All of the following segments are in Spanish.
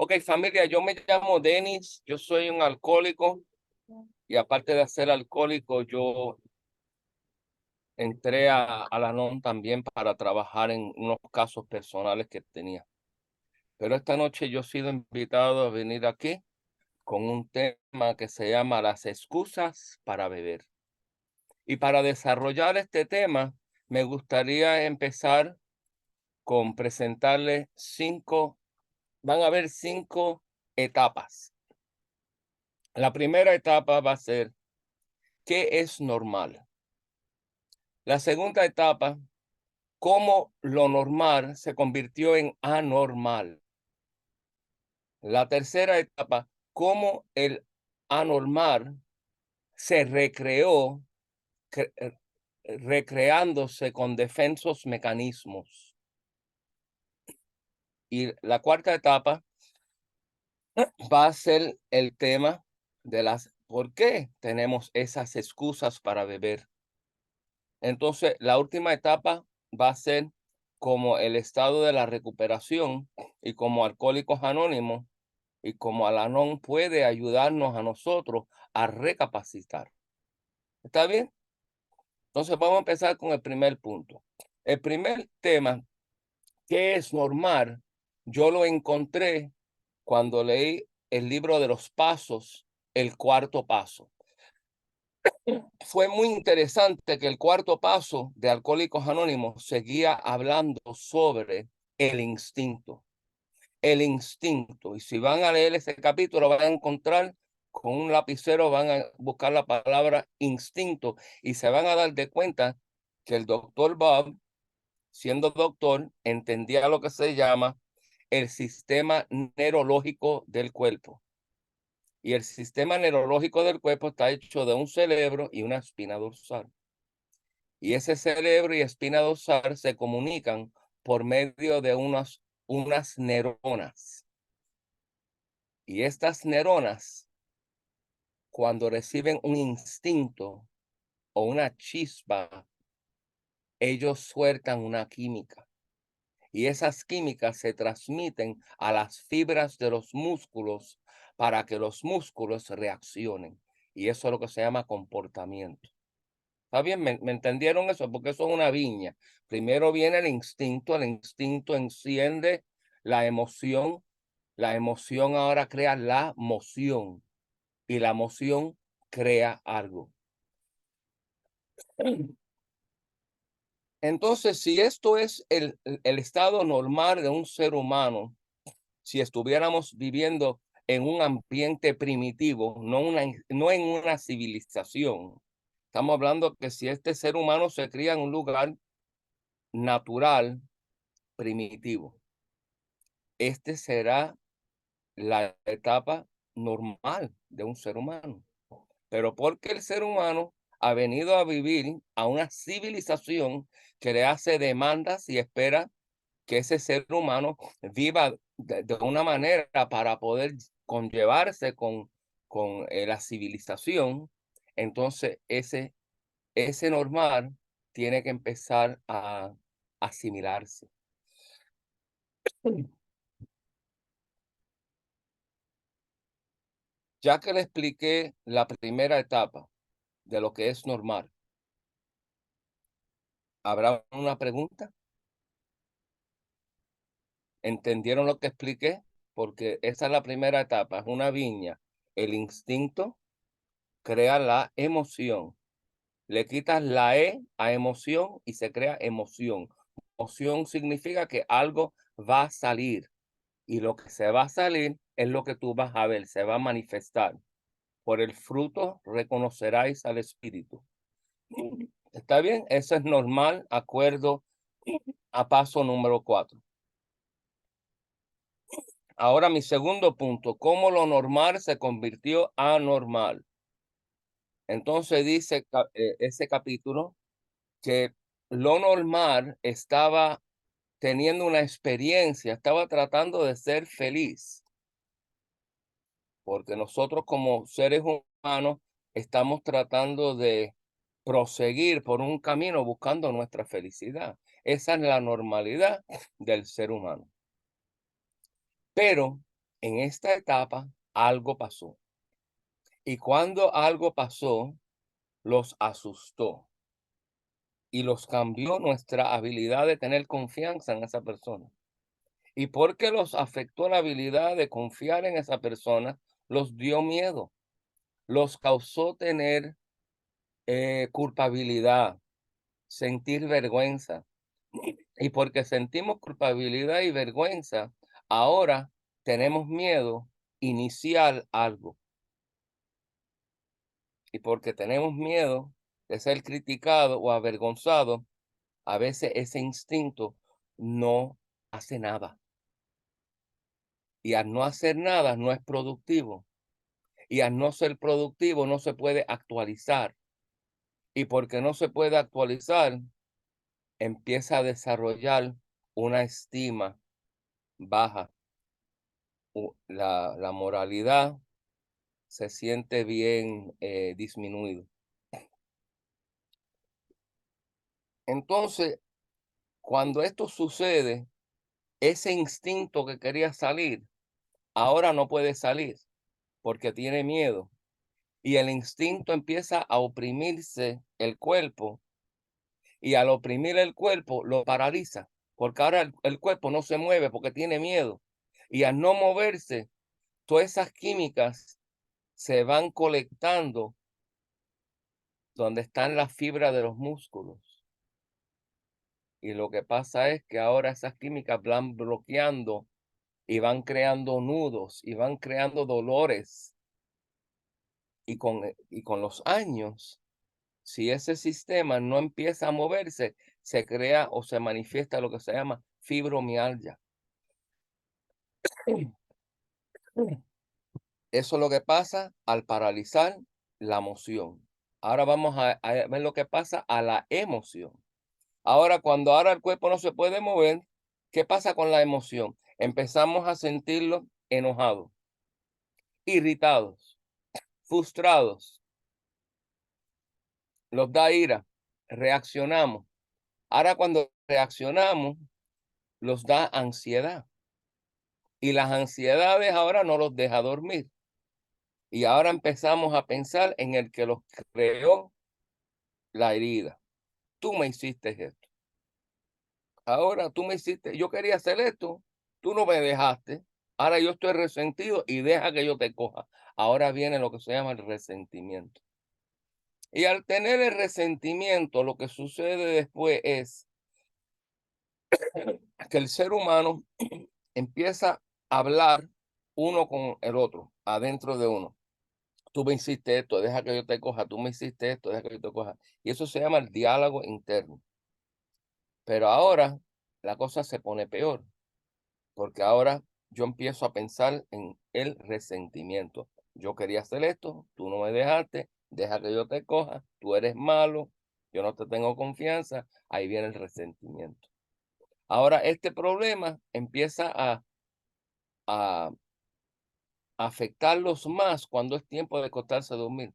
Ok, familia, yo me llamo Denis, yo soy un alcohólico y aparte de ser alcohólico, yo entré a Al-Anon también para trabajar en unos casos personales que tenía. Pero esta noche yo he sido invitado a venir aquí con un tema que se llama las excusas para beber. Y para desarrollar este tema, me gustaría empezar con presentarles van a haber 5 etapas. La primera etapa va a ser ¿qué es normal? La segunda etapa, cómo lo normal se convirtió en anormal. La tercera etapa, cómo el anormal se recreó, recreándose con defensos mecanismos. Y la cuarta etapa va a ser el tema de ¿por qué tenemos esas excusas para beber? Entonces, la última etapa va a ser como el estado de la recuperación y como Alcohólicos Anónimos y como Al-Anon puede ayudarnos a nosotros a recapacitar. ¿Está bien? Entonces, vamos a empezar con el primer punto. El primer tema, ¿qué es normal? Yo lo encontré cuando leí el libro de los pasos, el cuarto paso. Fue muy interesante que el cuarto paso de Alcohólicos Anónimos seguía hablando sobre el instinto. El instinto. Y si van a leer ese capítulo, van a encontrar con un lapicero, van a buscar la palabra instinto y se van a dar de cuenta que el doctor Bob, siendo doctor, entendía lo que se llama el sistema neurológico del cuerpo. Y el sistema neurológico del cuerpo está hecho de un cerebro y una espina dorsal. Y ese cerebro y espina dorsal se comunican por medio de unas neuronas. Y estas neuronas, cuando reciben un instinto o una chispa, ellos sueltan una química. Y esas químicas se transmiten a las fibras de los músculos para que los músculos reaccionen. Y eso es lo que se llama comportamiento. ¿Está bien? ¿Me entendieron eso? Porque eso es una viña. Primero viene el instinto enciende la emoción ahora crea la moción y la moción crea algo. Entonces, si esto es el estado normal de un ser humano, si estuviéramos viviendo en un ambiente primitivo, no en una civilización, estamos hablando que si este ser humano se cría en un lugar natural, primitivo, este será la etapa normal de un ser humano. Pero porque el ser humano ha venido a vivir a una civilización que le hace demandas y espera que ese ser humano viva de una manera para poder conllevarse con la civilización, entonces ese normal tiene que empezar a asimilarse. Ya que le expliqué la primera etapa de lo que es normal, ¿habrá una pregunta? ¿Entendieron lo que expliqué? Porque esa es la primera etapa, es una viña. El instinto crea la emoción. Le quitas la E a emoción y se crea emoción. Emoción significa que algo va a salir y lo que se va a salir es lo que tú vas a ver, se va a manifestar. Por el fruto reconoceráis al Espíritu. ¿Está bien? Eso es normal, acuerdo a paso número 4. Ahora mi segundo punto, cómo lo normal se convirtió anormal. Entonces dice ese capítulo que lo normal estaba teniendo una experiencia, estaba tratando de ser feliz, porque nosotros como seres humanos estamos tratando de proseguir por un camino buscando nuestra felicidad. Esa es la normalidad del ser humano. Pero En esta etapa algo pasó. Y cuando algo pasó, los asustó y los cambió nuestra habilidad de tener confianza en esa persona. Y porque los afectó la habilidad de confiar en esa persona, los dio miedo, los causó tener culpabilidad, sentir vergüenza. Y porque sentimos culpabilidad y vergüenza, ahora tenemos miedo iniciar algo. Y porque tenemos miedo de ser criticado o avergonzado, a veces ese instinto no hace nada. Y al no hacer nada no es productivo. Y al no ser productivo no se puede actualizar. Y porque no se puede actualizar, empieza a desarrollar una estima baja. La moralidad se siente bien disminuido. Entonces, cuando esto sucede, ese instinto que quería salir, ahora no puede salir porque tiene miedo. Y el instinto empieza a oprimirse el cuerpo y al oprimir el cuerpo lo paraliza, porque ahora el cuerpo no se mueve porque tiene miedo. Y al no moverse, todas esas químicas se van colectando donde están las fibras de los músculos. Y lo que pasa es que ahora esas químicas van bloqueando y van creando nudos y van creando dolores. Y con los años, si ese sistema no empieza a moverse, se crea o se manifiesta lo que se llama fibromialgia. Eso es lo que pasa al paralizar la emoción. Ahora vamos a ver lo que pasa a la emoción. Ahora, cuando ahora el cuerpo no se puede mover, ¿qué pasa con la emoción? Empezamos a sentirlo enojados, irritados, frustrados, los da ira, reaccionamos. Ahora cuando reaccionamos, los da ansiedad. Y las ansiedades ahora no los deja dormir. Y ahora empezamos a pensar en el que los creó la herida. Tú me hiciste esto. Ahora tú me hiciste, yo quería hacer esto, tú no me dejaste. Ahora yo estoy resentido y deja que yo te coja. Ahora viene lo que se llama el resentimiento. Y al tener el resentimiento, lo que sucede después es que el ser humano empieza a hablar uno con el otro, adentro de uno. Tú me hiciste esto, deja que yo te coja, tú me hiciste esto, deja que yo te coja. Y eso se llama el diálogo interno. Pero ahora la cosa se pone peor, porque ahora yo empiezo a pensar en el resentimiento. Yo quería hacer esto, tú no me dejaste, deja que yo te coja, tú eres malo, yo no te tengo confianza, ahí viene el resentimiento. Ahora este problema empieza a afectarlos más cuando es tiempo de acostarse a dormir.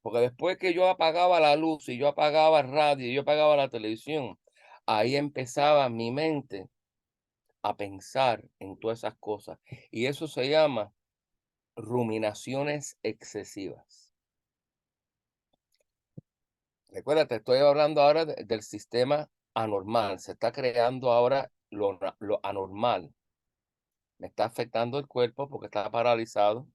Porque después que yo apagaba la luz y yo apagaba el radio y yo apagaba la televisión, ahí empezaba mi mente a pensar en todas esas cosas. Y eso se llama ruminaciones excesivas. Recuerda, te estoy hablando ahora del sistema anormal. Se está creando ahora lo anormal. Me está afectando el cuerpo porque está paralizado.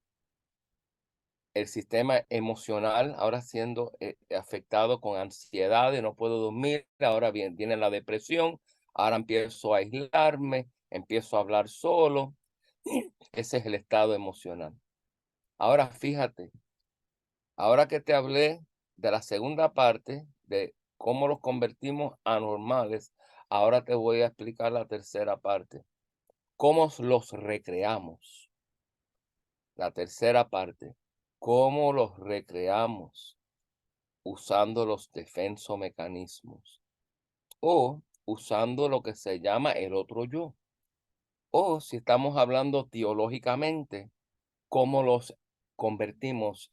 El sistema emocional ahora siendo afectado con ansiedad, de no puedo dormir, ahora bien, viene la depresión, ahora empiezo a aislarme, empiezo a hablar solo. Ese es el estado emocional. Ahora fíjate, ahora que te hablé de la segunda parte, de cómo los convertimos anormales, ahora te voy a explicar la tercera parte, cómo los recreamos. La tercera parte, cómo los recreamos usando los defensomecanismos o usando lo que se llama el otro yo. O si estamos hablando teológicamente, cómo los convertimos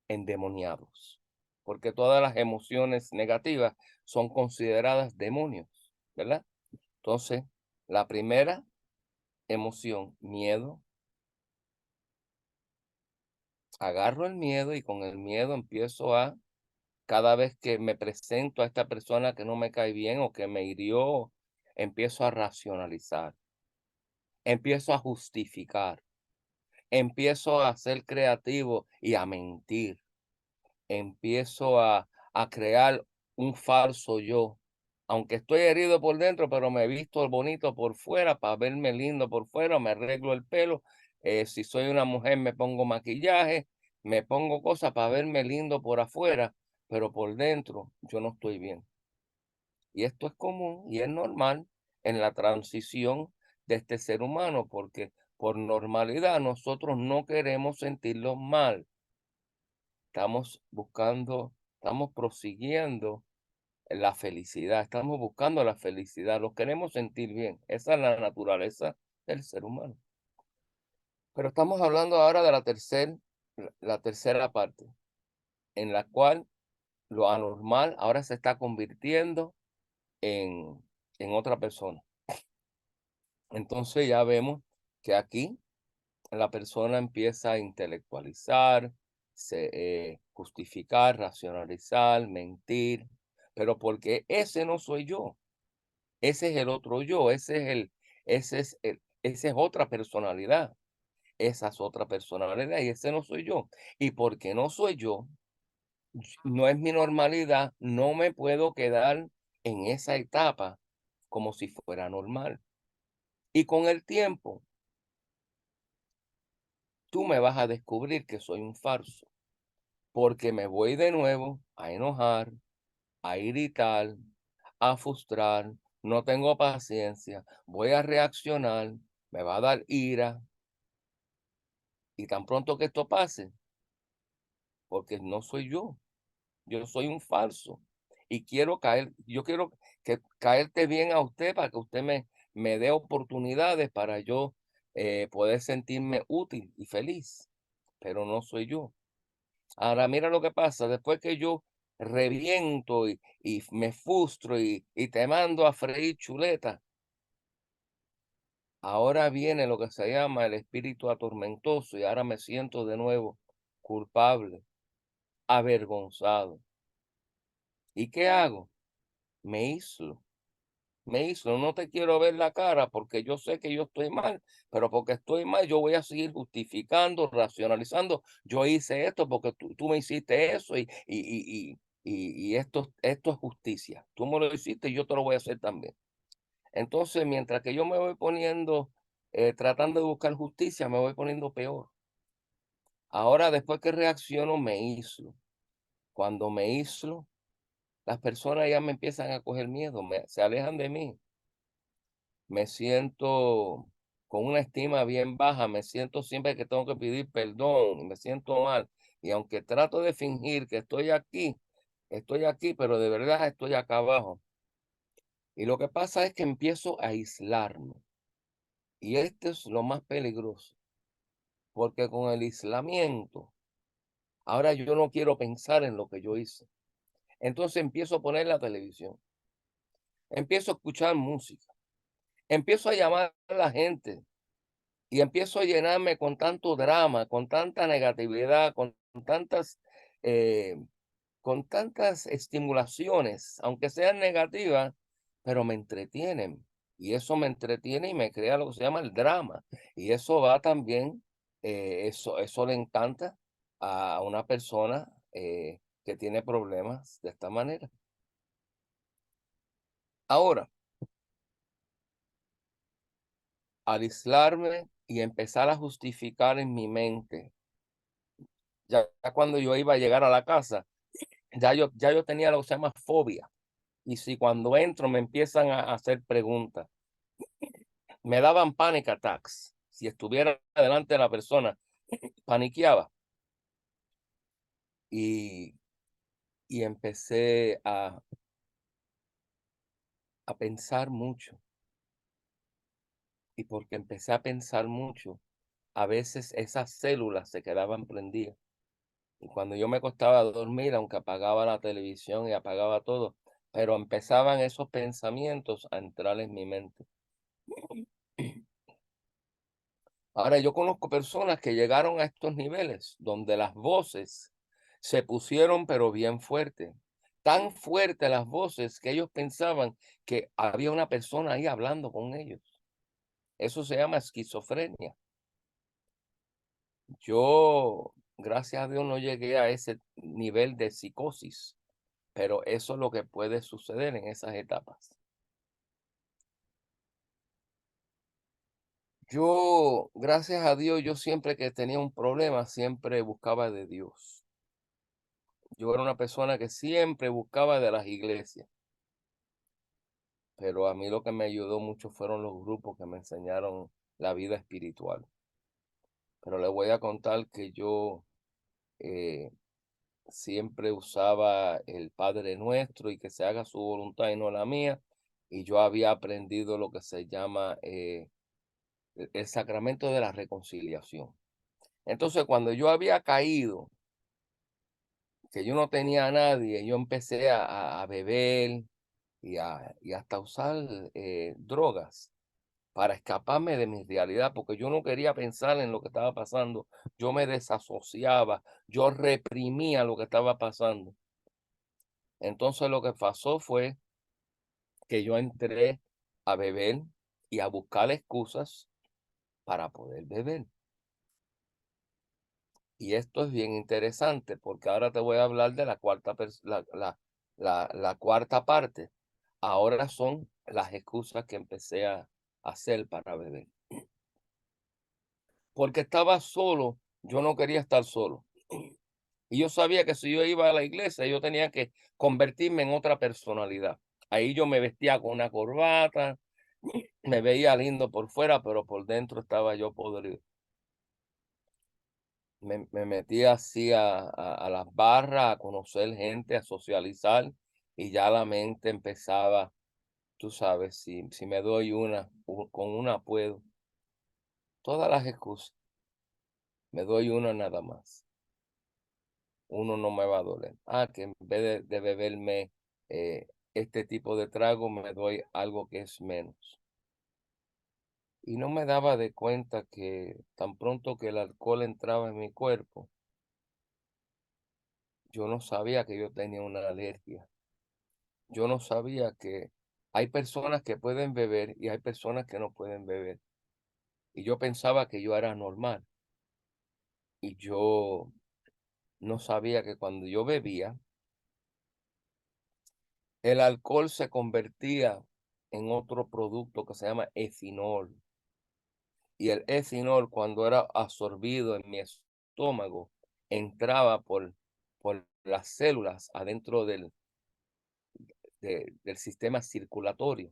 endemoniados, porque todas las emociones negativas son consideradas demonios, ¿verdad? Entonces, la primera emoción, miedo, agarro el miedo y con el miedo empiezo a, cada vez que me presento a esta persona que no me cae bien o que me hirió, empiezo a racionalizar, empiezo a justificar, empiezo a ser creativo y a mentir, empiezo a crear un falso yo. Aunque estoy herido por dentro, pero me he visto bonito por fuera para verme lindo por fuera, me arreglo el pelo. Si soy una mujer, me pongo maquillaje, me pongo cosas para verme lindo por afuera, pero por dentro yo no estoy bien. Y esto es común y es normal en la transición de este ser humano, porque por normalidad nosotros no queremos sentirlo mal. Estamos buscando, estamos prosiguiendo la felicidad, estamos buscando la felicidad, lo queremos sentir bien. Esa es la naturaleza del ser humano. Pero estamos hablando ahora de la tercera parte, en la cual lo anormal ahora se está convirtiendo en, en otra persona. Entonces ya vemos que aquí la persona empieza a intelectualizar, justificar, racionalizar, mentir, pero porque ese no soy yo. Ese es el otro yo, esa es otra personalidad, esa es otra personalidad y ese no soy yo. Y porque no soy yo, no es mi normalidad, no me puedo quedar en esa etapa como si fuera normal. Y con el tiempo, tú me vas a descubrir que soy un falso, porque me voy de nuevo a enojar, a irritar, a frustrar, no tengo paciencia, voy a reaccionar, me va a dar ira y tan pronto que esto pase, porque no soy yo soy un falso y yo quiero que caerte bien a usted para que usted me dé oportunidades para yo poder sentirme útil y feliz, pero no soy yo. Ahora mira lo que pasa, después que yo reviento y me frustro y te mando a freír chuleta, ahora viene lo que se llama el espíritu atormentoso y ahora me siento de nuevo culpable, avergonzado. ¿Y qué hago? Me aíslo, me aíslo, no te quiero ver la cara porque yo sé que yo estoy mal, pero porque estoy mal yo voy a seguir justificando, racionalizando. Yo hice esto porque tú me hiciste eso y esto es justicia. Tú me lo hiciste y yo te lo voy a hacer también. Entonces, mientras que yo me voy poniendo, tratando de buscar justicia, me voy poniendo peor. Ahora, después que reacciono, me aíslo. Cuando me aíslo, las personas ya me empiezan a coger miedo, se alejan de mí. Me siento con una estima bien baja, me siento siempre que tengo que pedir perdón, me siento mal. Y aunque trato de fingir que estoy aquí, pero de verdad estoy acá abajo. Y lo que pasa es que empiezo a aislarme. Y esto es lo más peligroso, porque con el aislamiento, ahora yo no quiero pensar en lo que yo hice. Entonces empiezo a poner la televisión, empiezo a escuchar música, empiezo a llamar a la gente y empiezo a llenarme con tanto drama, con tanta negatividad, eh, con tantas estimulaciones, aunque sean negativas, pero me entretienen. Y eso me entretiene y me crea lo que se llama el drama. Y eso va también, eso le encanta a una persona que tiene problemas de esta manera. Ahora, al aislarme y empezar a justificar en mi mente, ya cuando yo iba a llegar a la casa, ya yo tenía lo que se llama fobia. Y si cuando entro me empiezan a hacer preguntas, me daban panic attacks. Si estuviera delante de la persona, paniqueaba. Y, y empecé a pensar mucho. Y porque empecé a pensar mucho, a veces esas células se quedaban prendidas. Y cuando yo me acostaba a dormir, aunque apagaba la televisión y apagaba todo, pero empezaban esos pensamientos a entrar en mi mente. Ahora, yo conozco personas que llegaron a estos niveles donde las voces se pusieron, pero bien fuerte. Tan fuerte las voces que ellos pensaban que había una persona ahí hablando con ellos. Eso se llama esquizofrenia. Yo, gracias a Dios, no llegué a ese nivel de psicosis, pero eso es lo que puede suceder en esas etapas. Yo, gracias a Dios, yo siempre que tenía un problema, siempre buscaba de Dios. Yo era una persona que siempre buscaba de las iglesias, pero a mí lo que me ayudó mucho fueron los grupos que me enseñaron la vida espiritual. Pero le voy a contar que yo eh, siempre usaba el Padre Nuestro y que se haga su voluntad y no la mía. Y yo había aprendido lo que se llama el sacramento de la reconciliación. Entonces, cuando yo había caído, que yo no tenía a nadie, yo empecé a beber y hasta usar drogas para escaparme de mi realidad, porque yo no quería pensar en lo que estaba pasando. Yo me desasociaba, yo reprimía lo que estaba pasando. Entonces lo que pasó fue que yo entré a beber y a buscar excusas para poder beber. Y esto es bien interesante porque ahora te voy a hablar de la cuarta, la cuarta parte. Ahora son las excusas que empecé a hacer para beber. Porque estaba solo, yo no quería estar solo. Y yo sabía que si yo iba a la iglesia, yo tenía que convertirme en otra personalidad. Ahí yo me vestía con una corbata, me veía lindo por fuera, pero por dentro estaba yo podrido. Me metí así a las barras, a conocer gente, a socializar, y ya la mente empezaba, tú sabes, si me doy una, con una puedo. Todas las excusas, me doy una nada más. Uno no me va a doler. Que en vez de beberme este tipo de trago, me doy algo que es menos. Y no me daba de cuenta que tan pronto que el alcohol entraba en mi cuerpo, yo no sabía que yo tenía una alergia. Yo no sabía que hay personas que pueden beber y hay personas que no pueden beber. Y yo pensaba que yo era normal. Y yo no sabía que cuando yo bebía, el alcohol se convertía en otro producto que se llama etanol. Y el etanol, cuando era absorbido en mi estómago, entraba por las células adentro del sistema circulatorio,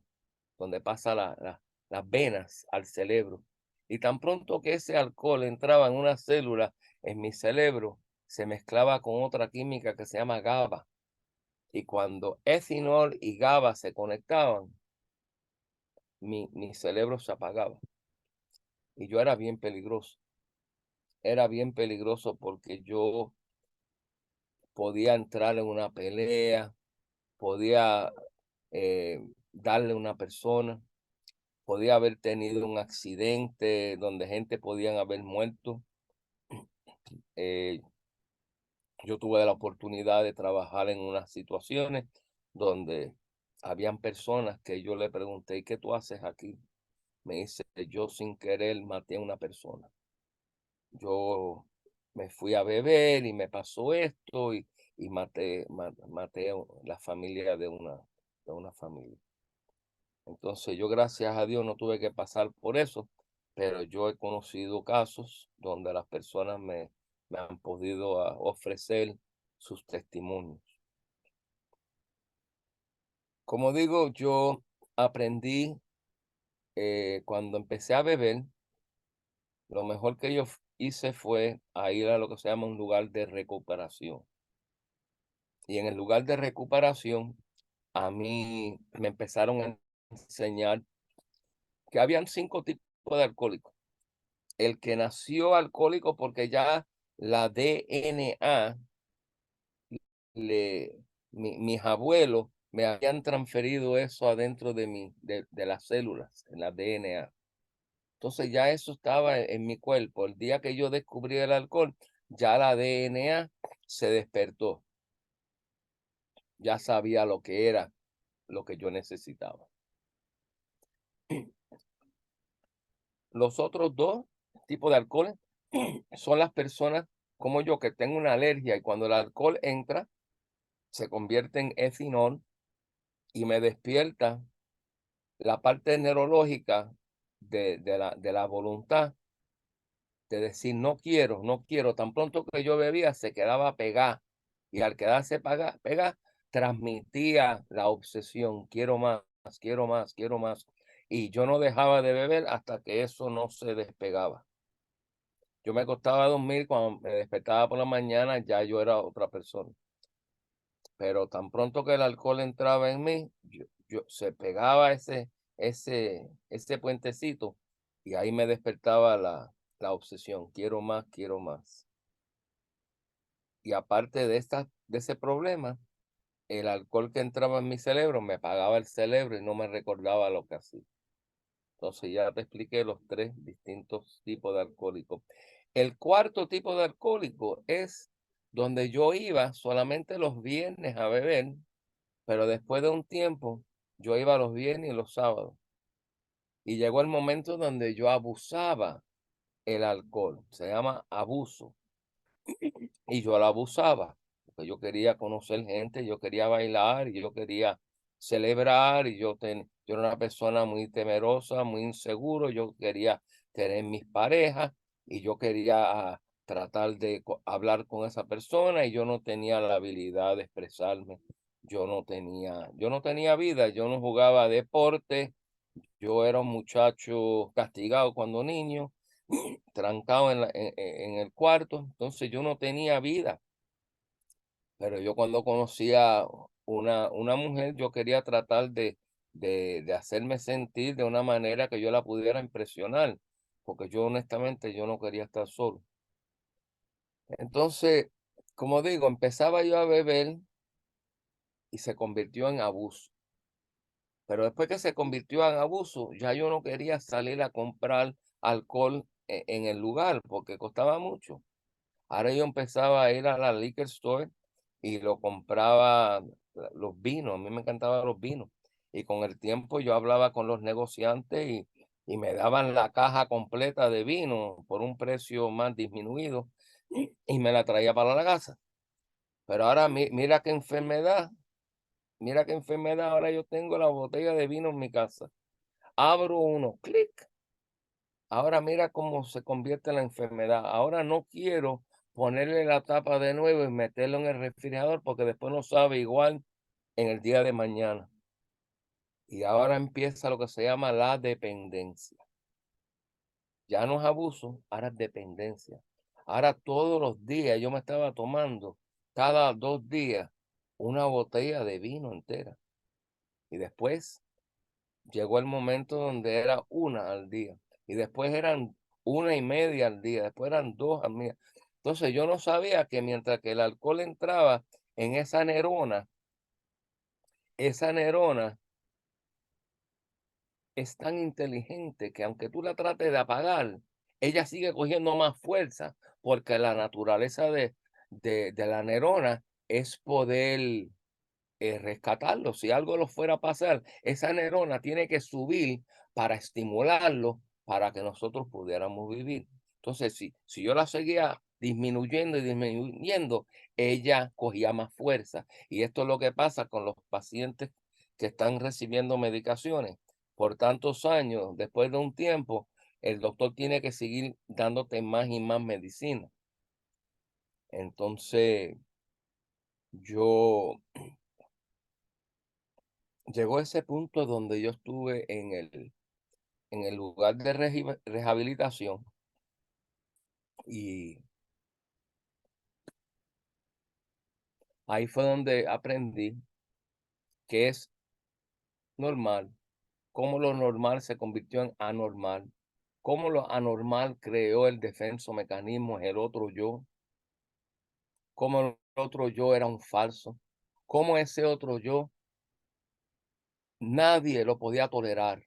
donde pasa las venas al cerebro. Y tan pronto que ese alcohol entraba en una célula en mi cerebro, se mezclaba con otra química que se llama GABA. Y cuando etanol y GABA se conectaban, mi cerebro se apagaba. Y yo era bien peligroso porque yo podía entrar en una pelea, podía darle a una persona, podía haber tenido un accidente donde gente podían haber muerto. Eh, yo tuve la oportunidad de trabajar en unas situaciones donde habían personas que yo le pregunté: ¿qué tú haces aquí? Me dice: yo sin querer maté a una persona. Yo me fui a beber y me pasó esto y maté a la familia de una familia. Entonces yo, gracias a Dios, no tuve que pasar por eso, pero yo he conocido casos donde las personas me han podido ofrecer sus testimonios. Como digo, yo aprendí cuando empecé a beber, lo mejor que yo hice fue a ir a lo que se llama un lugar de recuperación. Y en el lugar de recuperación, a mí me empezaron a enseñar que habían 5 tipos de alcohólicos. El que nació alcohólico porque ya la DNA, mis abuelos me habían transferido eso adentro de las células, en la DNA. Entonces ya eso estaba en mi cuerpo. El día que yo descubrí el alcohol, ya la DNA se despertó. Ya sabía lo que era, lo que yo necesitaba. Los otros dos tipos de alcohol son las personas como yo que tengo una alergia y cuando el alcohol entra se convierte en etilol y me despierta la parte neurológica de la voluntad de decir no quiero, no quiero. Tan pronto que yo bebía se quedaba pegada y al quedarse pegada transmitía la obsesión, quiero más, quiero más, quiero más. Y yo no dejaba de beber hasta que eso no se despegaba. Yo me acostaba a dormir, cuando me despertaba por la mañana ya yo era otra persona. Pero tan pronto que el alcohol entraba en mí, se pegaba ese puentecito y ahí me despertaba la obsesión. Quiero más, quiero más. Y aparte de ese problema, el alcohol que entraba en mi cerebro me apagaba el cerebro y no me recordaba lo que hacía. Entonces ya te expliqué los tres distintos tipos de alcohólicos. El cuarto tipo de alcohólico es donde yo iba solamente los viernes a beber, pero después de un tiempo yo iba los viernes y los sábados. Y llegó el momento donde yo abusaba el alcohol. Se llama abuso. Y yo la abusaba, porque yo quería conocer gente, yo quería bailar, y yo quería celebrar, y yo era una persona muy temerosa, muy inseguro, yo quería tener mis parejas, y yo quería tratar de hablar con esa persona, y yo no tenía la habilidad de expresarme, yo no tenía vida, yo no jugaba deporte, yo era un muchacho castigado cuando niño, trancado en el cuarto, entonces yo no tenía vida. Pero yo cuando conocía una mujer, yo quería tratar de hacerme sentir de una manera que yo la pudiera impresionar, porque yo honestamente yo no quería estar solo. Entonces, como digo, empezaba yo a beber y se convirtió en abuso. Pero después que se convirtió en abuso, ya yo no quería salir a comprar alcohol en el lugar porque costaba mucho. Ahora yo empezaba a ir a la liquor store y lo compraba los vinos, a mí me encantaban los vinos. Y con el tiempo yo hablaba con los negociantes y me daban la caja completa de vino por un precio más disminuido y me la traía para la casa. Pero ahora mira qué enfermedad, ahora yo tengo la botella de vino en mi casa. Abro uno, clic. Ahora mira cómo se convierte en la enfermedad. Ahora no quiero ponerle la tapa de nuevo y meterlo en el refrigerador porque después no sabe igual en el día de mañana. Y ahora empieza lo que se llama la dependencia. Ya no es abuso, ahora es dependencia. Ahora todos los días yo me estaba tomando, cada 2 días, una botella de vino entera. Y después llegó el momento donde era una al día y después eran una y media al día, después eran dos al día. Entonces yo no sabía que mientras que el alcohol entraba en esa neurona es tan inteligente que aunque tú la trates de apagar, ella sigue cogiendo más fuerza porque la naturaleza de la neurona es poder rescatarlo. Si algo lo fuera a pasar, esa neurona tiene que subir para estimularlo para que nosotros pudiéramos vivir. Entonces, si yo la seguía disminuyendo y disminuyendo, ella cogía más fuerza. Y esto es lo que pasa con los pacientes que están recibiendo medicaciones. Por tantos años, después de un tiempo, el doctor tiene que seguir dándote más y más medicina. Entonces, yo llegó ese punto donde yo estuve en el lugar de rehabilitación y ahí fue donde aprendí que es normal, cómo lo normal se convirtió en anormal, cómo lo anormal creó el defenso mecanismo, el otro yo, cómo el otro yo era un falso, cómo ese otro yo , nadie lo podía tolerar,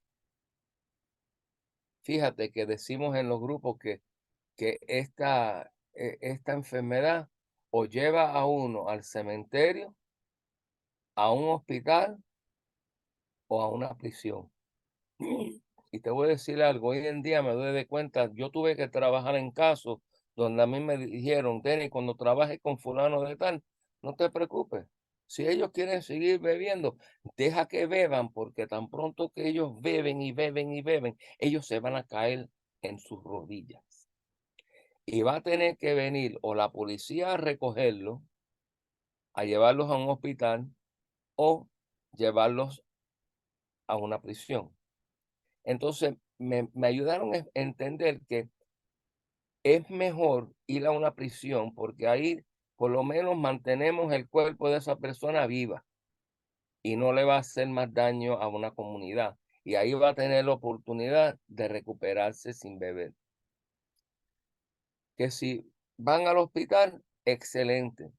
fíjate que decimos en los grupos que esta enfermedad o lleva a uno al cementerio, a un hospital o a una prisión. Y te voy a decir algo, hoy en día me doy de cuenta, yo tuve que trabajar en casos donde a mí me dijeron, Denis, cuando trabajes con fulano de tal, no te preocupes. Si ellos quieren seguir bebiendo, deja que beban, porque tan pronto que ellos beben y beben y beben, ellos se van a caer en sus rodillas. Y va a tener que venir o la policía a recogerlos, a llevarlos a un hospital o llevarlos a una prisión. Entonces, me ayudaron a entender que es mejor ir a una prisión porque ahí por lo menos mantenemos el cuerpo de esa persona viva y no le va a hacer más daño a una comunidad. Y ahí va a tener la oportunidad de recuperarse sin beber. Que si van al hospital, excelente.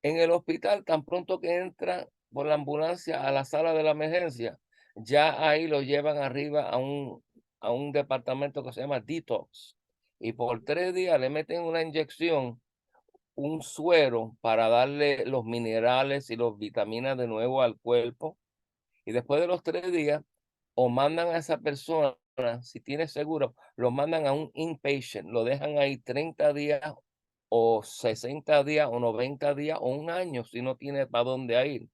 En el hospital, tan pronto que entra por la ambulancia a la sala de la emergencia, ya ahí lo llevan arriba a un departamento que se llama detox. Y por 3 días le meten una inyección, un suero para darle los minerales y las vitaminas de nuevo al cuerpo. Y después de los 3 días, o mandan a esa persona, si tiene seguro, lo mandan a un inpatient, lo dejan ahí 30 días o 60 días o 90 días o un año si no tiene para dónde ir.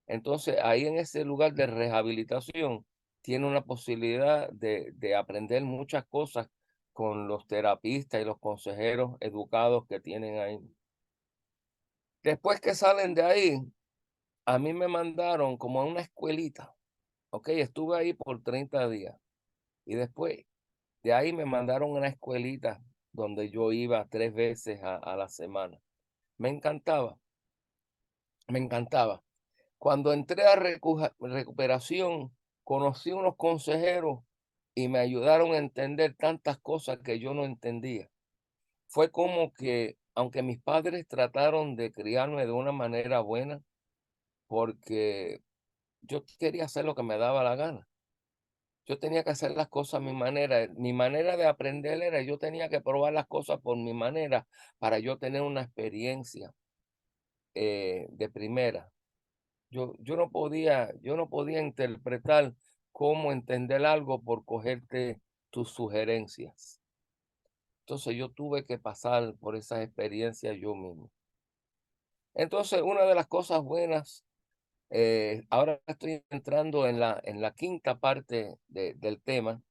Entonces, ahí en ese lugar de rehabilitación, tiene una posibilidad de aprender muchas cosas con los terapistas y los consejeros educados que tienen ahí. Después que salen de ahí, a mí me mandaron como a una escuelita. Ok, estuve ahí por 30 días y después de ahí me mandaron a una escuelita donde yo iba 3 veces a la semana. Me encantaba, me encantaba. Cuando entré a recuperación, conocí unos consejeros y me ayudaron a entender tantas cosas que yo no entendía. Fue como que, aunque mis padres trataron de criarme de una manera buena, porque yo quería hacer lo que me daba la gana. Yo tenía que hacer las cosas a mi manera. Mi manera de aprender era, yo tenía que probar las cosas por mi manera para yo tener una experiencia de primera. Yo no podía interpretar cómo entender algo por cogerte tus sugerencias. Entonces yo tuve que pasar por esas experiencias yo mismo. Entonces, una de las cosas buenas, ahora estoy entrando en la quinta parte del tema,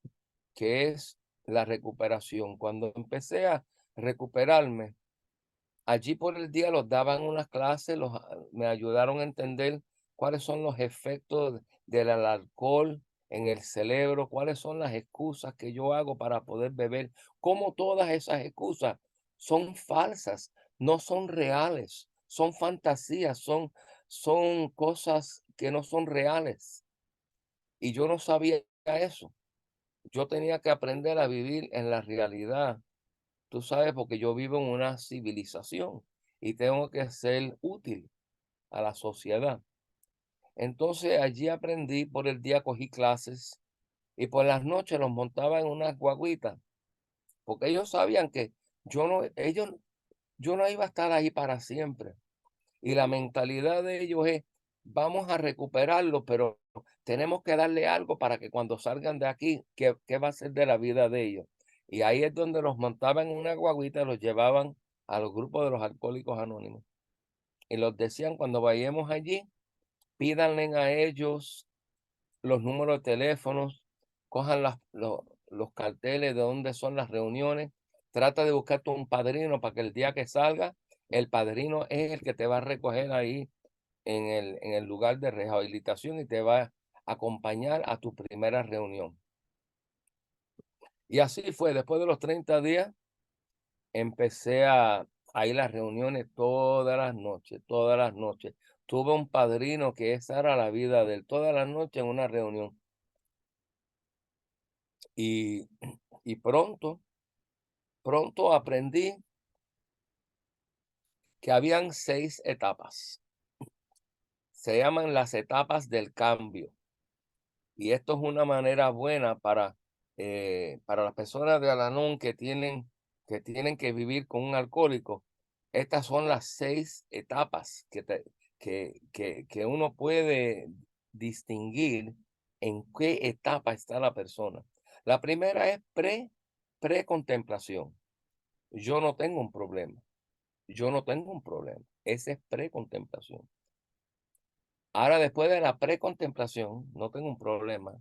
que es la recuperación. Cuando empecé a recuperarme, allí por el día los daban unas clases, me ayudaron a entender cuáles son los efectos del alcohol en el cerebro, cuáles son las excusas que yo hago para poder beber, cómo todas esas excusas son falsas, no son reales, son fantasías, son cosas que no son reales. Y yo no sabía eso. Yo tenía que aprender a vivir en la realidad. Tú sabes, porque yo vivo en una civilización y tengo que ser útil a la sociedad. Entonces allí aprendí, por el día cogí clases y por las noches los montaba en unas guaguitas, porque ellos sabían que yo no iba a estar ahí para siempre. Y la mentalidad de ellos es, vamos a recuperarlo, pero tenemos que darle algo para que cuando salgan de aquí, ¿qué va a ser de la vida de ellos? Y ahí es donde los montaban en una guaguita, los llevaban a los grupos de los alcohólicos anónimos. Y los decían, cuando vayamos allí, pídanle a ellos los números de teléfonos, cojan los carteles de dónde son las reuniones, trata de buscarte un padrino para que el día que salga, el padrino es el que te va a recoger ahí en el lugar de rehabilitación y te va a acompañar a tu primera reunión. Y así fue, después de los 30 días, empecé a ir a las reuniones todas las noches, todas las noches. Tuve un padrino que esa era la vida de él, todas las noches en una reunión. Y, y pronto aprendí que habían 6 etapas. Se llaman las etapas del cambio. Y esto es una manera buena para para las personas de Al-Anon que tienen que vivir con un alcohólico, estas son las 6 etapas que uno puede distinguir en qué etapa está la persona. La primera es precontemplación. Yo no tengo un problema, yo no tengo un problema. Ese es precontemplación. Ahora, después de la precontemplación, no tengo un problema.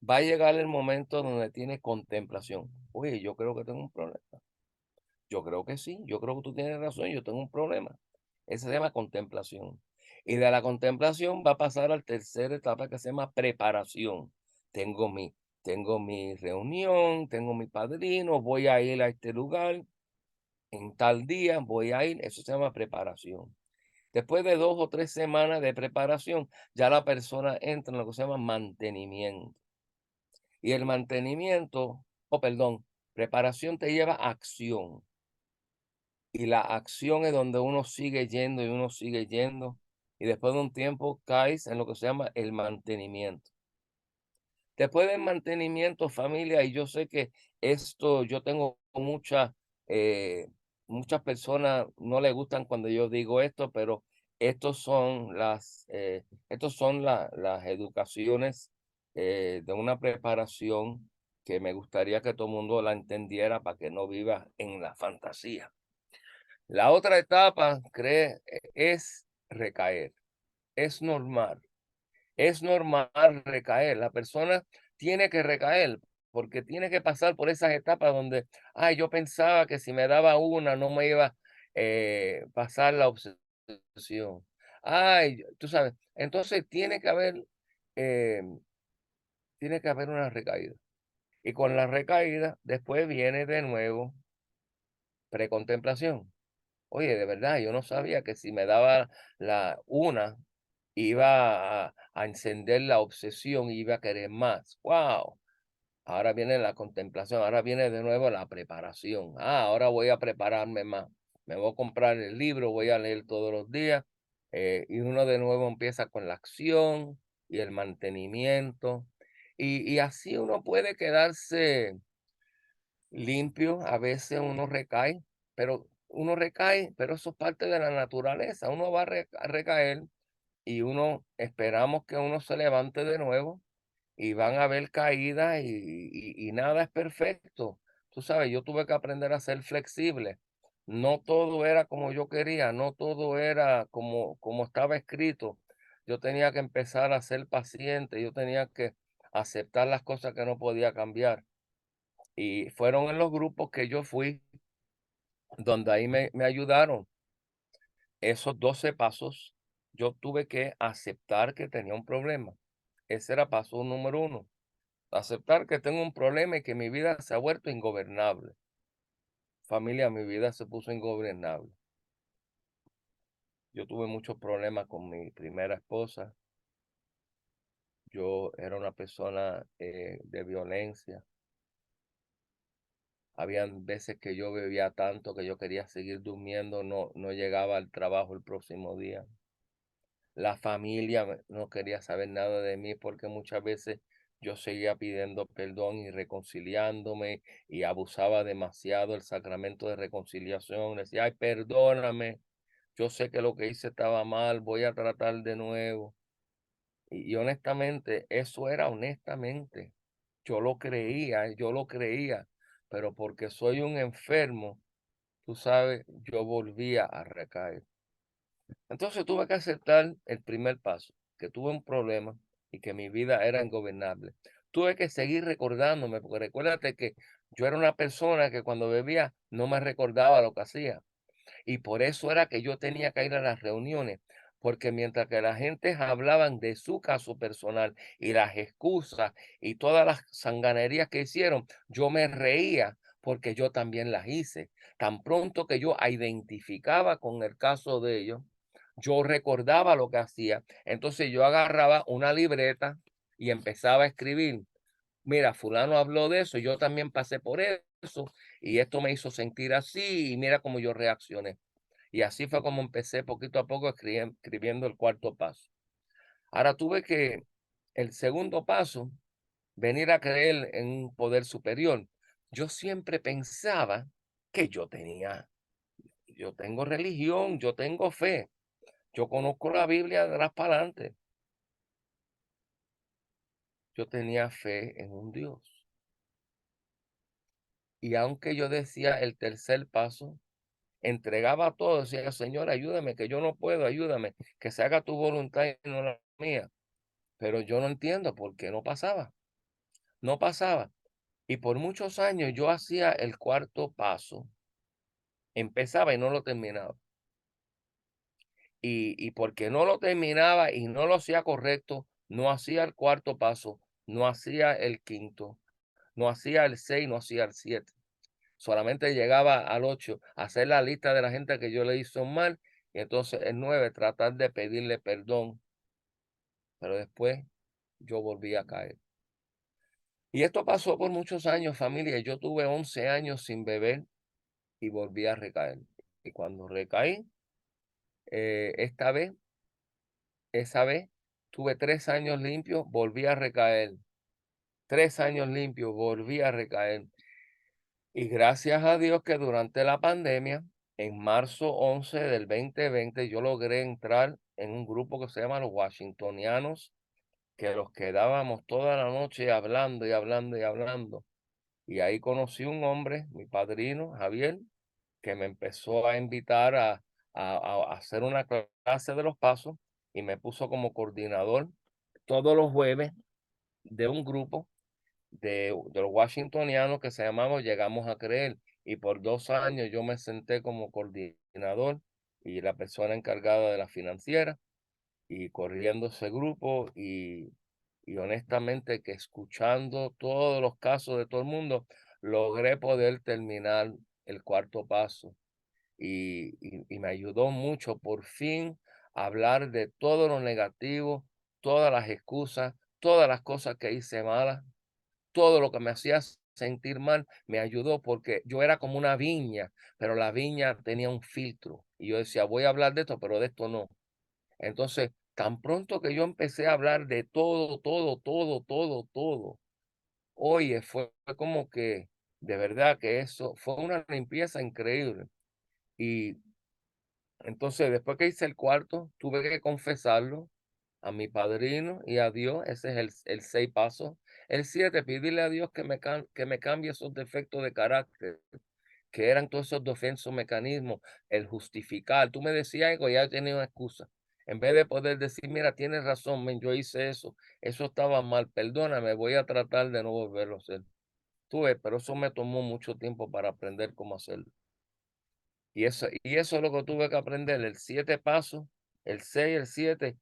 Va a llegar el momento donde tiene contemplación. Oye, yo creo que tengo un problema. Yo creo que sí, yo creo que tú tienes razón, yo tengo un problema. Ese se llama contemplación. Y de la contemplación va a pasar a la tercera etapa que se llama preparación. Tengo mi, tengo mi reunión, tengo mi padrino, voy a ir a este lugar, en tal día voy a ir, eso se llama preparación. Después de 2 o 3 semanas de preparación, ya la persona entra en lo que se llama mantenimiento. Y el mantenimiento, perdón, preparación te lleva a acción. Y la acción es donde uno sigue yendo y uno sigue yendo. Y después de un tiempo caes en lo que se llama el mantenimiento. Después del mantenimiento, familia, y yo sé que esto, yo tengo eh, muchas personas no le gustan cuando yo digo esto, pero estos son las educaciones de una preparación que me gustaría que todo el mundo la entendiera para que no viva en la fantasía. La otra etapa, es recaer. Es normal. Es normal recaer. La persona tiene que recaer porque tiene que pasar por esas etapas donde, ay, yo pensaba que si me daba una no me iba a pasar la obsesión. Ay, tú sabes. Entonces eh, tiene que haber una recaída. Y con la recaída, después viene de nuevo precontemplación. Oye, de verdad, yo no sabía que si me daba iba a encender la obsesión y iba a querer más. ¡Wow! Ahora viene la contemplación, ahora viene de nuevo la preparación. Ahora voy a prepararme más. Me voy a comprar el libro, voy a leer todos los días. Y uno de nuevo empieza con la acción y el mantenimiento. Y así uno puede quedarse limpio, a veces uno recae, pero eso es parte de la naturaleza. Uno va a recaer y esperamos que uno se levante de nuevo y van a haber caídas y nada es perfecto. Tú sabes, yo tuve que aprender a ser flexible. No todo era como yo quería, no todo era como estaba escrito. Yo tenía que empezar a ser paciente, yo tenía que aceptar las cosas que no podía cambiar. Y fueron en los grupos que yo fui, donde ahí me ayudaron. Esos 12 pasos, yo tuve que aceptar que tenía un problema. Ese era paso número uno. Aceptar que tengo un problema y que mi vida se ha vuelto ingobernable. Familia, mi vida se puso ingobernable. Yo tuve muchos problemas con mi primera esposa. Yo era una persona de violencia. Habían veces que yo bebía tanto que yo quería seguir durmiendo, no llegaba al trabajo el próximo día. La familia no quería saber nada de mí porque muchas veces yo seguía pidiendo perdón y reconciliándome y abusaba demasiado el sacramento de reconciliación. Decía, ay, perdóname, yo sé que lo que hice estaba mal, voy a tratar de nuevo. Y honestamente, eso era honestamente. Yo lo creía, pero porque soy un enfermo, tú sabes, yo volvía a recaer. Entonces tuve que aceptar el primer paso, que tuve un problema y que mi vida era ingobernable. Tuve que seguir recordándome, porque recuérdate que yo era una persona que cuando bebía no me recordaba lo que hacía. Y por eso era que yo tenía que ir a las reuniones, porque mientras que la gente hablaban de su caso personal y las excusas y todas las sanganerías que hicieron, yo me reía porque yo también las hice. Tan pronto que yo identificaba con el caso de ellos, yo recordaba lo que hacía. Entonces yo agarraba una libreta y empezaba a escribir. Mira, fulano habló de eso, yo también pasé por eso y esto me hizo sentir así y mira cómo yo reaccioné. Y así fue como empecé poquito a poco escribiendo el cuarto paso. Ahora el segundo paso venir a creer en un poder superior. Yo siempre pensaba que yo tengo religión, yo tengo fe, yo conozco la Biblia de atrás para adelante. Yo tenía fe en un Dios. Y aunque yo decía el tercer paso, entregaba todo, decía, Señor, ayúdame, que yo no puedo, ayúdame, que se haga tu voluntad y no la mía. Pero yo no entiendo por qué no pasaba, no pasaba. Y por muchos años yo hacía el cuarto paso, empezaba y no lo terminaba. Y porque no lo terminaba y no lo hacía correcto, no hacía el cuarto paso, no hacía el quinto, no hacía el 6, no hacía el 7. Solamente llegaba al 8 a hacer la lista de la gente que yo le hizo mal, y entonces el 9 tratar de pedirle perdón, pero después yo volví a caer. Y esto pasó por muchos años, familia. Yo tuve 11 años sin beber y volví a recaer. Y cuando recaí, esta vez, esa vez, tuve 3 años limpios, volví a recaer. 3 años limpios, volví a recaer. Y gracias a Dios que durante la pandemia, en marzo 11 del 2020, yo logré entrar en un grupo que se llama los Washingtonianos, que los quedábamos toda la noche hablando y hablando y hablando. Y ahí conocí un hombre, mi padrino, Javier, que me empezó a invitar a hacer una clase de los pasos y me puso como coordinador todos los jueves de un grupo de los washingtonianos que se llamamos Llegamos a Creer. Y por 2 años yo me senté como coordinador y la persona encargada de la financiera y corriendo ese grupo y honestamente que escuchando todos los casos de todo el mundo, logré poder terminar el cuarto paso y me ayudó mucho por fin a hablar de todo lo negativo, todas las excusas, todas las cosas que hice malas, todo lo que me hacía sentir mal, me ayudó porque yo era como una viña, pero la viña tenía un filtro y yo decía, voy a hablar de esto, pero de esto no. Entonces, tan pronto que yo empecé a hablar de todo, todo, todo, todo, todo, oye, fue como que de verdad que eso fue una limpieza increíble. Y entonces, después que hice el cuarto, tuve que confesarlo a mi padrino y a Dios. Ese es el 6 pasos. El 7, pedirle a Dios que me cambie esos defectos de carácter, que eran todos esos defensos mecanismos, el justificar. Tú me decías algo, ya tenía una excusa. En vez de poder decir, mira, tienes razón, men, yo hice eso estaba mal, perdóname, voy a tratar de no volverlo a hacer. Tú ves, pero eso me tomó mucho tiempo para aprender cómo hacerlo. Y eso es lo que tuve que aprender, el 7 pasos, el 6 el 7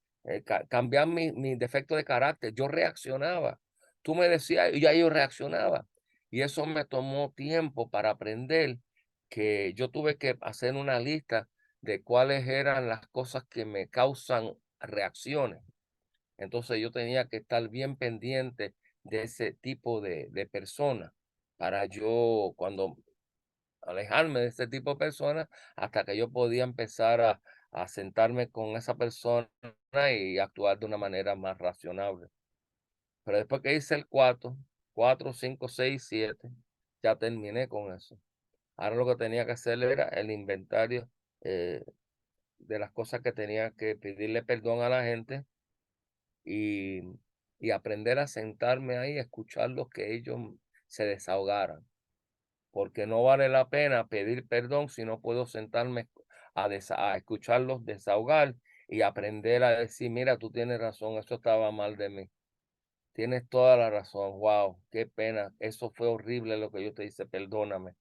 cambiar mi defecto de carácter. Yo reaccionaba. Tú me decías, y ya yo reaccionaba. Y eso me tomó tiempo para aprender que yo tuve que hacer una lista de cuáles eran las cosas que me causan reacciones. Entonces yo tenía que estar bien pendiente de ese tipo de personas para yo cuando alejarme de ese tipo de personas hasta que yo podía empezar a sentarme con esa persona y actuar de una manera más razonable. Pero después que hice el 4, 5, 6, 7, ya terminé con eso. Ahora lo que tenía que hacer era el inventario eh, de las cosas que tenía que pedirle perdón a la gente y, y aprender a sentarme ahí, a escucharlos que ellos se desahogaran porque no vale la pena pedir perdón si no puedo sentarme a escucharlos desahogar y aprender a decir, mira, tú tienes razón, eso estaba mal de mí. Tienes toda la razón. Wow, qué pena. Eso fue horrible lo que yo te hice. Perdóname.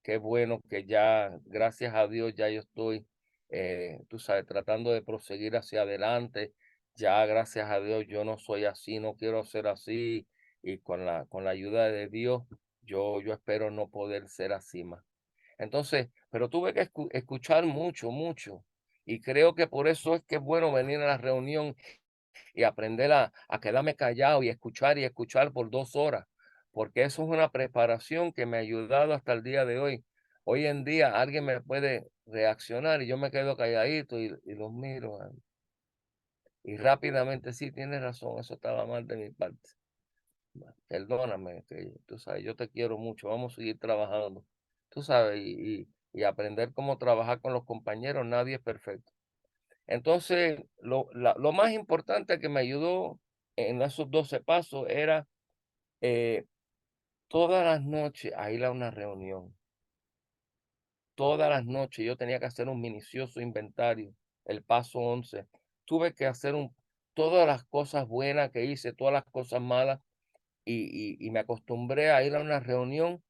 Qué bueno que ya, gracias a Dios, ya yo estoy, tú sabes, tratando de proseguir hacia adelante. Ya, gracias a Dios, yo no soy así, no quiero ser así. Y con la ayuda de Dios, yo espero no poder ser así más. Entonces, pero tuve que escuchar mucho, mucho. Y creo que por eso es que es bueno venir a la reunión y aprender a quedarme callado y escuchar por 2 horas, porque eso es una preparación que me ha ayudado hasta el día de hoy. Hoy en día alguien me puede reaccionar y yo me quedo calladito y los miro y rápidamente, sí, tienes razón, eso estaba mal de mi parte. perdóname, que tú sabes, yo te quiero mucho, vamos a seguir trabajando, tú sabes, y aprender cómo trabajar con los compañeros, nadie es perfecto. Entonces, lo más importante que me ayudó en esos 12 pasos era eh, todas las noches a ir a una reunión. Todas las noches yo tenía que hacer un minucioso inventario, el paso 11. Tuve que hacer todas las cosas buenas que hice, todas las cosas malas, y me acostumbré a ir a una reunión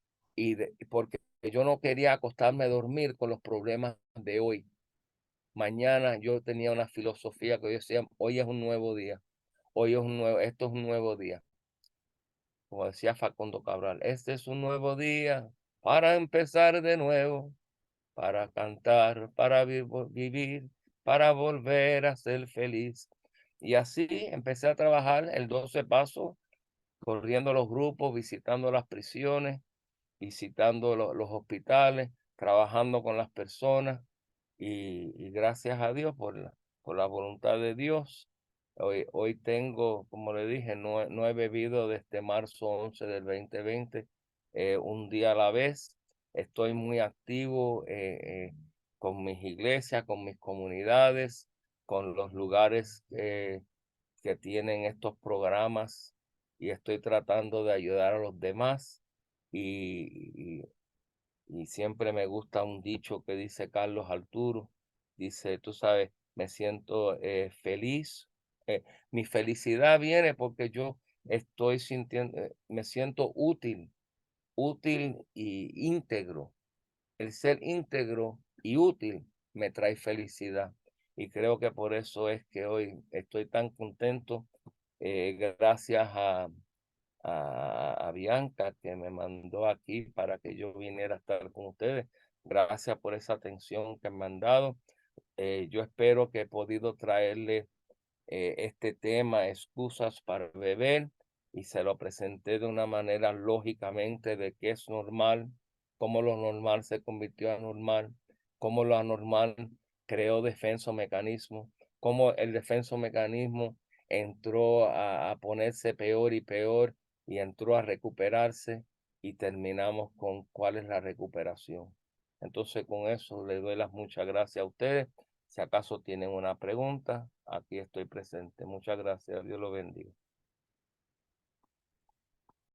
porque yo no quería acostarme a dormir con los problemas de hoy. Mañana yo tenía una filosofía que yo decía, hoy es un nuevo día, esto es un nuevo día. Como decía Facundo Cabral, este es un nuevo día para empezar de nuevo, para cantar, para vivir, para volver a ser feliz. Y así empecé a trabajar el 12 pasos, corriendo los grupos, visitando las prisiones, visitando los hospitales, trabajando con las personas y gracias a Dios por la voluntad de Dios. Hoy tengo, como le dije, no he bebido desde marzo 11 del 2020, un día a la vez. Estoy muy activo con mis iglesias, con mis comunidades, con los lugares que tienen estos programas y estoy tratando de ayudar a los demás. Y, y siempre me gusta un dicho que dice Carlos Arturo. Dice, tú sabes, me siento feliz. Mi felicidad viene porque yo estoy sintiendo, me siento útil y íntegro. El ser íntegro y útil me trae felicidad. Y creo que por eso es que hoy estoy tan contento, gracias a Bianca que me mandó aquí para que yo viniera a estar con ustedes. Gracias por esa atención que me han dado. Yo espero que he podido traerle este tema, excusas para beber, y se lo presenté de una manera lógicamente de que es normal, cómo lo normal se convirtió a normal, cómo lo anormal creó defensa mecanismo, cómo el defensa mecanismo entró a ponerse peor y peor y entró a recuperarse y terminamos con cuál es la recuperación. Entonces con eso le doy las muchas gracias a ustedes. Si acaso tienen una pregunta, aquí estoy presente. Muchas gracias. Dios lo bendiga.